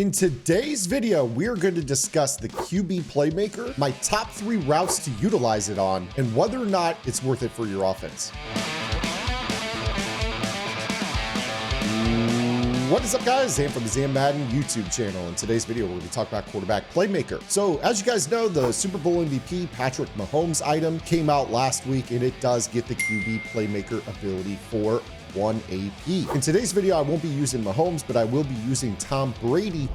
In today's video, we're going to discuss the QB Playmaker, my top 3 routes to utilize it on, and whether or not it's worth it for your offense. What is up, guys? Zam from the Zam Madden YouTube channel. In today's video, we're going to talk about quarterback Playmaker. So as you guys know, the Super Bowl MVP Patrick Mahomes item came out last week, and it does get the QB Playmaker ability for 1 AP. In today's video, I won't be using Mahomes, but I will be using Tom Brady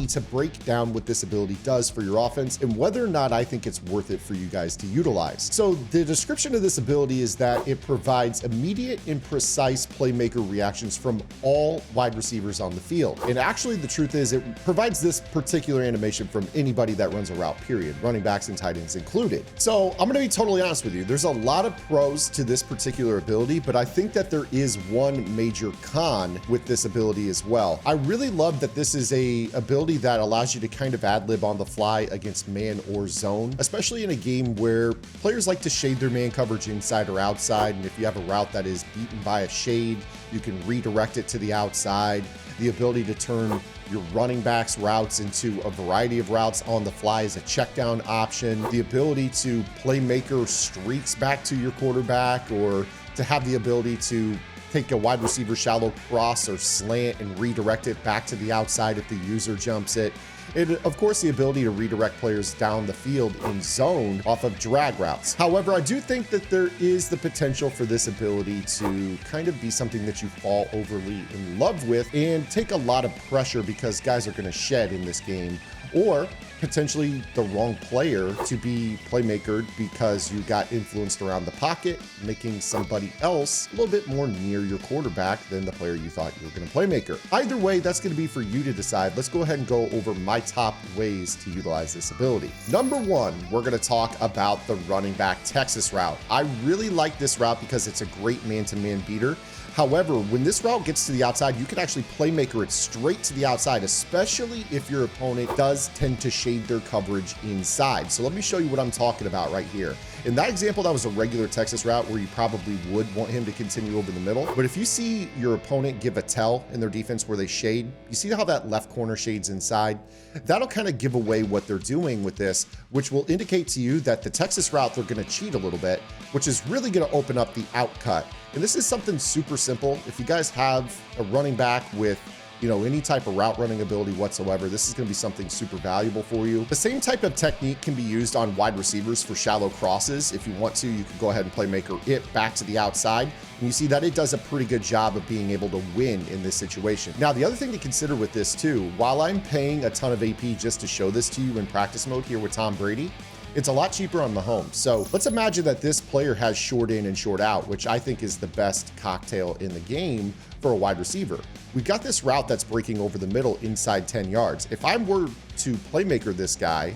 to break down what this ability does for your offense and whether or not I think it's worth it for you guys to utilize. So the description of this ability is that it provides immediate and precise playmaker reactions from all wide receivers on the field. And actually the truth is it provides this particular animation from anybody that runs a route, period, running backs and tight ends included. So I'm gonna be totally honest with you. There's a lot of pros to this particular ability, but I think that there is one major con with this ability as well. I really love that this is a ability that allows you to kind of ad-lib on the fly against man or zone, especially in a game where players like to shade their man coverage inside or outside. And if you have a route that is beaten by a shade, you can redirect it to the outside. The ability to turn your running backs routes into a variety of routes on the fly is a check down option. The ability to playmaker streaks back to your quarterback, or to have the ability to take a wide receiver shallow cross or slant and redirect it back to the outside if the user jumps it. And of course, the ability to redirect players down the field in zone off of drag routes. However, I do think that there is the potential for this ability to kind of be something that you fall overly in love with and take a lot of pressure because guys are going to shed in this game, or potentially the wrong player to be playmakered because you got influenced around the pocket, making somebody else a little bit more near your quarterback than the player you thought you were going to playmaker. Either way, that's going to be for you to decide. Let's go ahead and go over my top ways to utilize this ability. Number 1, we're going to talk about the running back Texas route. I really like this route because it's a great man-to-man beater. However, when this route gets to the outside, you can actually playmaker it straight to the outside, especially if your opponent does tend to shade their coverage inside. So let me show you what I'm talking about right here. In that example, that was a regular Texas route where you probably would want him to continue over the middle. But if you see your opponent give a tell in their defense where they shade, you see how that left corner shades inside? That'll kind of give away what they're doing with this, which will indicate to you that the Texas route, they're going to cheat a little bit, which is really going to open up the out cut. And this is something super simple. If you guys have a running back with any type of route running ability whatsoever, this is going to be something super valuable for you. The same type of technique can be used on wide receivers for shallow crosses. If you want to, you can go ahead and playmaker it back to the outside. And you see that it does a pretty good job of being able to win in this situation. Now, the other thing to consider with this too, while I'm paying a ton of AP just to show this to you in practice mode here with Tom Brady, it's a lot cheaper on Mahomes. So let's imagine that this player has short in and short out, which I think is the best cocktail in the game for a wide receiver. We've got this route that's breaking over the middle inside 10 yards. If I were to playmaker this guy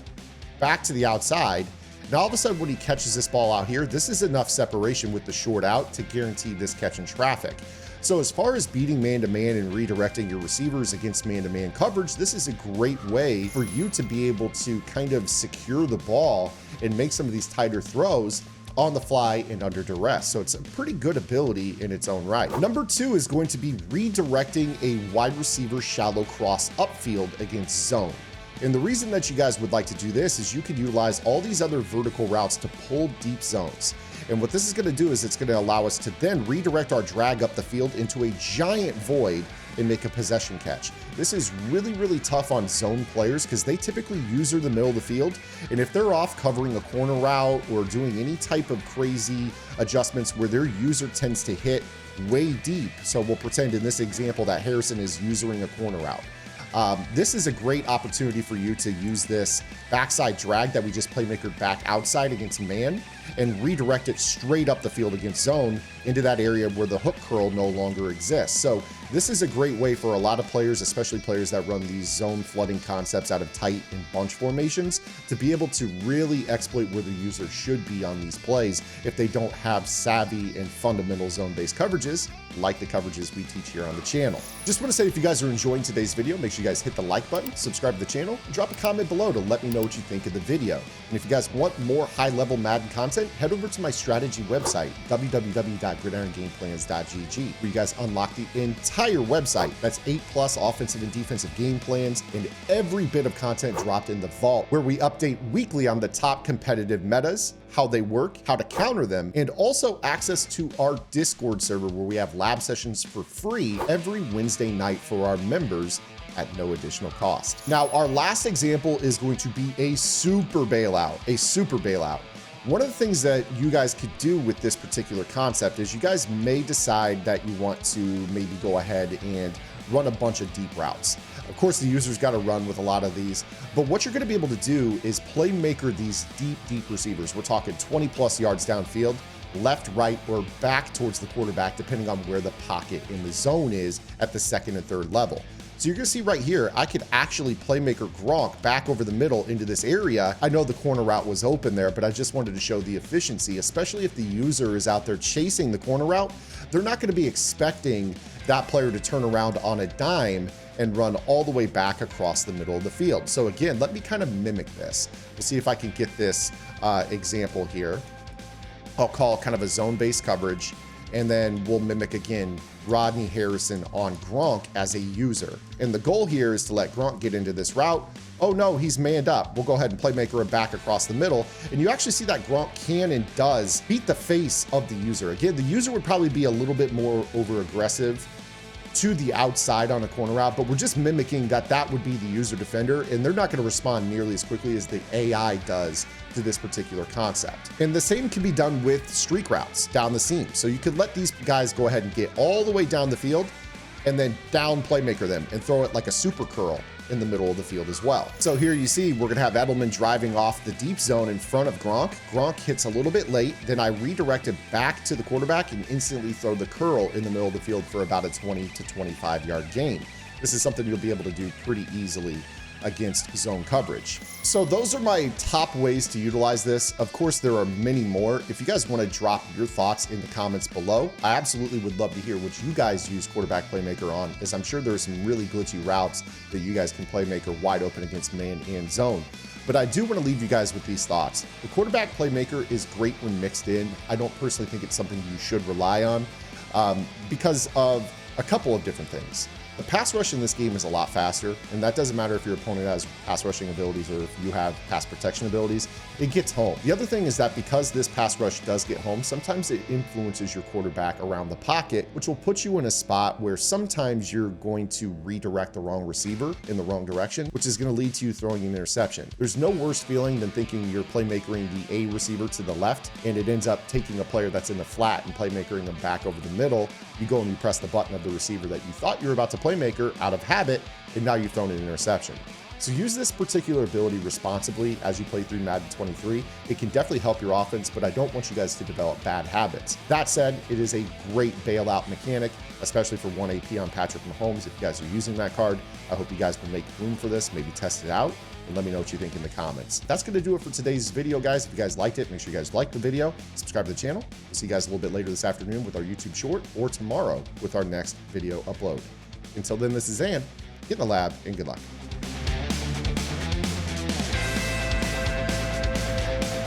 back to the outside, now all of a sudden when he catches this ball out here, this is enough separation with the short out to guarantee this catch in traffic. So as far as beating man-to-man and redirecting your receivers against man-to-man coverage, this is a great way for you to be able to kind of secure the ball and make some of these tighter throws on the fly and under duress. So it's a pretty good ability in its own right. Number 2 is going to be redirecting a wide receiver shallow cross upfield against zone. And the reason that you guys would like to do this is you can utilize all these other vertical routes to pull deep zones. And what this is going to do is it's going to allow us to then redirect our drag up the field into a giant void and make a possession catch. This is really, really tough on zone players because they typically user the middle of the field. And if they're off covering a corner route or doing any type of crazy adjustments where their user tends to hit way deep, so we'll pretend in this example that Harrison is usering a corner route. This is a great opportunity for you to use this backside drag that we just playmakered back outside against man and redirect it straight up the field against zone into that area where the hook curl no longer exists. So This is a great way for a lot of players, especially players that run these zone flooding concepts out of tight and bunch formations, to be able to really exploit where the user should be on these plays if they don't have savvy and fundamental zone-based coverages like the coverages we teach here on the channel. Just want to say, if you guys are enjoying today's video, make sure you guys hit the like button, subscribe to the channel, and drop a comment below to let me know what you think of the video. And if you guys want more high-level Madden content, head over to my strategy website, www.gridirongameplans.gg, where you guys unlock the entire website. That's 8+ offensive and defensive game plans and every bit of content dropped in the vault, where we update weekly on the top competitive metas, how they work, how to counter them, and also access to our Discord server, where we have lab sessions for free every Wednesday night for our members at no additional cost. Now, our last example is going to be a super bailout, One of the things that you guys could do with this particular concept is you guys may decide that you want to maybe go ahead and run a bunch of deep routes. Of course, the user's got to run with a lot of these, but what you're going to be able to do is Playmaker these deep receivers. We're talking 20+ yards downfield, left, right, or back towards the quarterback, depending on where the pocket in the zone is at the second and third level. So you're going to see right here, I could actually Playmaker Gronk back over the middle into this area. I know the corner route was open there, but I just wanted to show the efficiency, especially if the user is out there chasing the corner route. They're not going to be expecting that player to turn around on a dime and run all the way back across the middle of the field. So again, let me kind of mimic this. We'll see if I can get this example here. I'll call kind of a zone-based coverage, and then we'll mimic again Rodney Harrison on Gronk as a user. And the goal here is to let Gronk get into this route. Oh no, he's manned up. We'll go ahead and Playmaker him back across the middle. And you actually see that Gronk can and does beat the face of the user. Again, the user would probably be a little bit more over aggressive to the outside on a corner route, but we're just mimicking that would be the user defender, and they're not going to respond nearly as quickly as the AI does to this particular concept. And the same can be done with streak routes down the seam. So you could let these guys go ahead and get all the way down the field and then down Playmaker them and throw it like a super curl in the middle of the field as well. So here you see we're going to have Edelman driving off the deep zone in front of Gronk. Gronk hits a little bit late, then I redirect it back to the quarterback and instantly throw the curl in the middle of the field for about a 20 to 25 yard gain. This is something you'll be able to do pretty easily against zone coverage. So those are my top ways to utilize this. Of course, there are many more. If you guys want to drop your thoughts in the comments below, I absolutely would love to hear what you guys use quarterback Playmaker on, as I'm sure there's some really glitchy routes that you guys can Playmaker wide open against man and zone. But I do want to leave you guys with these thoughts. The quarterback Playmaker is great when mixed in. I don't personally think it's something you should rely on because of a couple of different things. The pass rush in this game is a lot faster, and that doesn't matter if your opponent has pass rushing abilities or if you have pass protection abilities, it gets home. The other thing is that because this pass rush does get home, sometimes it influences your quarterback around the pocket, which will put you in a spot where sometimes you're going to redirect the wrong receiver in the wrong direction, which is going to lead to you throwing an interception. There's no worse feeling than thinking you're Playmakering the A receiver to the left, and it ends up taking a player that's in the flat and Playmakering them back over the middle. You go and you press the button of the receiver that you thought you were about to Playmaker out of habit, and now you've thrown an interception. So use this particular ability responsibly as you play through Madden 23. It can definitely help your offense, but I don't want you guys to develop bad habits. That said, it is a great bailout mechanic, especially for 1 AP on Patrick Mahomes. If you guys are using that card, I hope you guys will make room for this, maybe test it out, and let me know what you think in the comments. That's going to do it for today's video, guys. If you guys liked it, make sure you guys like the video, subscribe to the channel. We'll see you guys a little bit later this afternoon with our YouTube short, or tomorrow with our next video upload. Until then, this is Zan. Get in the lab, and good luck.